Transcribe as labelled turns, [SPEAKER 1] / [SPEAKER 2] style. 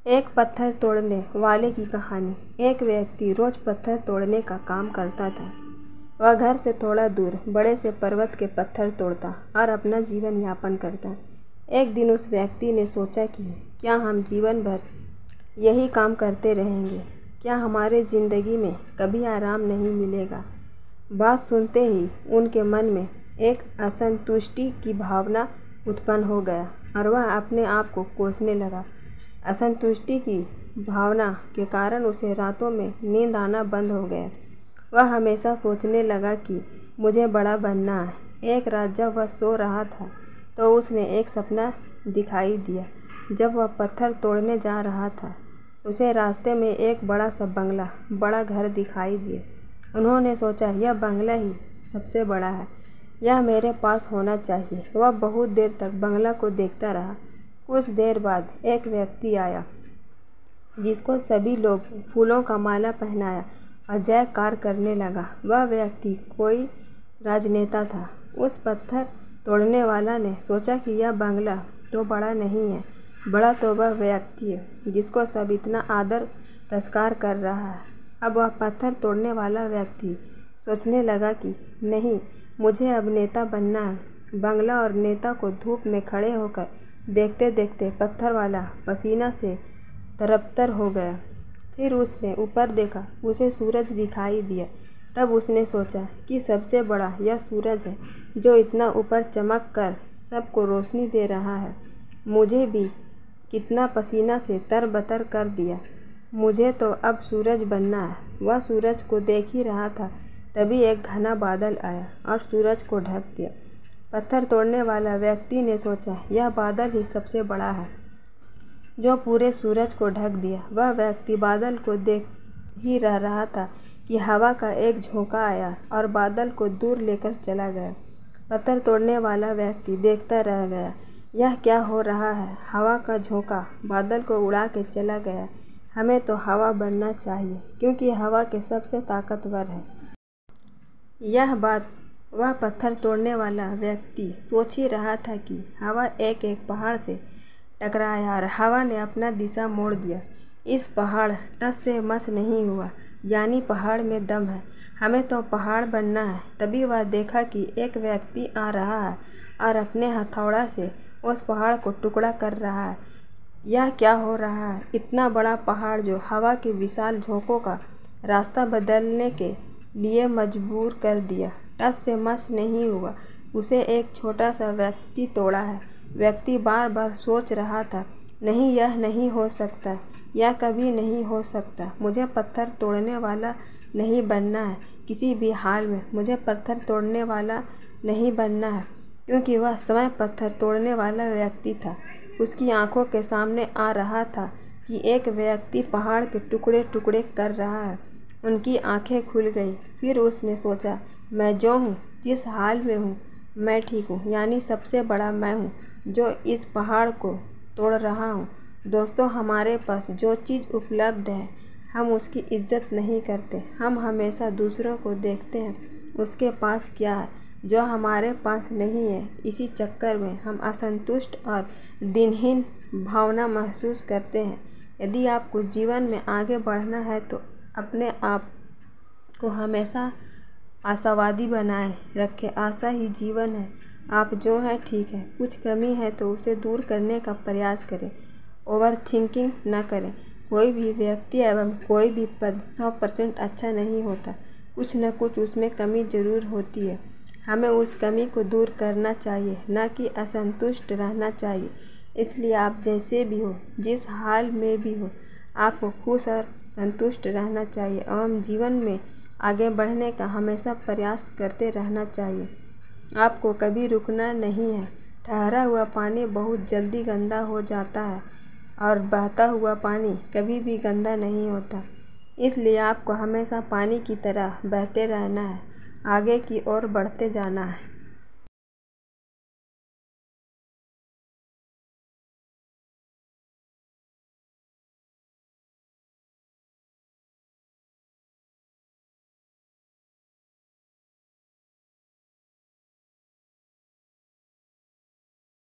[SPEAKER 1] एक पत्थर तोड़ने वाले की कहानी। एक व्यक्ति रोज पत्थर तोड़ने का काम करता था। वह घर से थोड़ा दूर बड़े से पर्वत के पत्थर तोड़ता और अपना जीवन यापन करता। एक दिन उस व्यक्ति ने सोचा कि क्या हम जीवन भर यही काम करते रहेंगे? क्या हमारे ज़िंदगी में कभी आराम नहीं मिलेगा? बात सुनते ही उनके मन में एक असंतुष्टि की भावना उत्पन्न हो गया और वह अपने आप को कोसने लगा। असंतुष्टि की भावना के कारण उसे रातों में नींद आना बंद हो गया। वह हमेशा सोचने लगा कि मुझे बड़ा बनना है। एक रात जब वह सो रहा था तो उसने एक सपना दिखाई दिया। जब वह पत्थर तोड़ने जा रहा था उसे रास्ते में एक बड़ा सा बंगला, बड़ा घर दिखाई दिया। उन्होंने सोचा, यह बंगला ही सबसे बड़ा है, यह मेरे पास होना चाहिए। वह बहुत देर तक बंगला को देखता रहा। कुछ देर बाद एक व्यक्ति आया जिसको सभी लोग फूलों का माला पहनाया और जयकार करने लगा। वह व्यक्ति कोई राजनेता था। उस पत्थर तोड़ने वाला ने सोचा कि यह बंगला तो बड़ा नहीं है, बड़ा तो वह व्यक्ति है जिसको सब इतना आदर सत्कार कर रहा है। अब वह पत्थर तोड़ने वाला व्यक्ति सोचने लगा कि नहीं, मुझे अब नेता बनना है। बंगला और नेता को धूप में खड़े होकर देखते देखते पत्थर वाला पसीना से तरबतर हो गया। फिर उसने ऊपर देखा, उसे सूरज दिखाई दिया। तब उसने सोचा कि सबसे बड़ा यह सूरज है जो इतना ऊपर चमक कर सबको रोशनी दे रहा है। मुझे भी कितना पसीना से तरबतर कर दिया। मुझे तो अब सूरज बनना है। वह सूरज को देख ही रहा था, तभी एक घना बादल आया और सूरज को ढक दिया। पत्थर तोड़ने वाला व्यक्ति ने सोचा, यह बादल ही सबसे बड़ा है जो पूरे सूरज को ढक दिया। वह व्यक्ति बादल को देख ही रहा था कि हवा का एक झोंका आया और बादल को दूर लेकर चला गया। पत्थर तोड़ने वाला व्यक्ति देखता रह गया, यह क्या हो रहा है? हवा का झोंका बादल को उड़ा के चला गया। हमें तो हवा बनना चाहिए क्योंकि हवा के सबसे ताकतवर है। यह बात वह पत्थर तोड़ने वाला व्यक्ति सोच ही रहा था कि हवा एक पहाड़ से टकराया और हवा ने अपना दिशा मोड़ दिया। इस पहाड़ टस से मस नहीं हुआ, यानी पहाड़ में दम है। हमें तो पहाड़ बनना है। तभी वह देखा कि एक व्यक्ति आ रहा है और अपने हथौड़ा से उस पहाड़ को टुकड़ा कर रहा है। यह क्या हो रहा है? इतना बड़ा पहाड़ जो हवा के विशाल झोंकों का रास्ता बदलने के लिए मजबूर कर दिया, टस से मस नहीं हुआ। उसे एक छोटा सा व्यक्ति तोड़ा है। व्यक्ति बार बार सोच रहा था, नहीं, यह नहीं हो सकता, यह कभी नहीं हो सकता। मुझे पत्थर तोड़ने वाला नहीं बनना है, किसी भी हाल में मुझे पत्थर तोड़ने वाला नहीं बनना है। क्योंकि वह स्वयं पत्थर तोड़ने वाला व्यक्ति था। उसकी आंखों के सामने आ रहा था कि एक व्यक्ति पहाड़ के टुकड़े टुकड़े कर रहा है। उनकी आंखें खुल गई। फिर उसने सोचा, मैं जो हूँ, जिस हाल में हूँ, मैं ठीक हूँ, यानी सबसे बड़ा मैं हूँ जो इस पहाड़ को तोड़ रहा हूँ। दोस्तों, हमारे पास जो चीज़ उपलब्ध है हम उसकी इज्जत नहीं करते। हम हमेशा दूसरों को देखते हैं उसके पास क्या है जो हमारे पास नहीं है। इसी चक्कर में हम असंतुष्ट और दिनहीन भावना महसूस करते हैं। यदि आपको जीवन में आगे बढ़ना है तो अपने आप को हमेशा आशावादी बनाए रखें। आशा ही जीवन है। आप जो हैं ठीक है, कुछ कमी है तो उसे दूर करने का प्रयास करें। ओवर थिंकिंग न करें। कोई भी व्यक्ति एवं कोई भी पद 100% अच्छा नहीं होता। कुछ न कुछ उसमें कमी जरूर होती है। हमें उस कमी को दूर करना चाहिए, न कि असंतुष्ट रहना चाहिए। इसलिए आप जैसे भी हो, जिस हाल में भी हो, आपको खुश और संतुष्ट रहना चाहिए एवं जीवन में आगे बढ़ने का हमेशा प्रयास करते रहना चाहिए। आपको कभी रुकना नहीं है। ठहरा हुआ पानी बहुत जल्दी गंदा हो जाता है और बहता हुआ पानी कभी भी गंदा नहीं होता। इसलिए आपको हमेशा पानी की तरह बहते रहना है, आगे की ओर बढ़ते जाना है।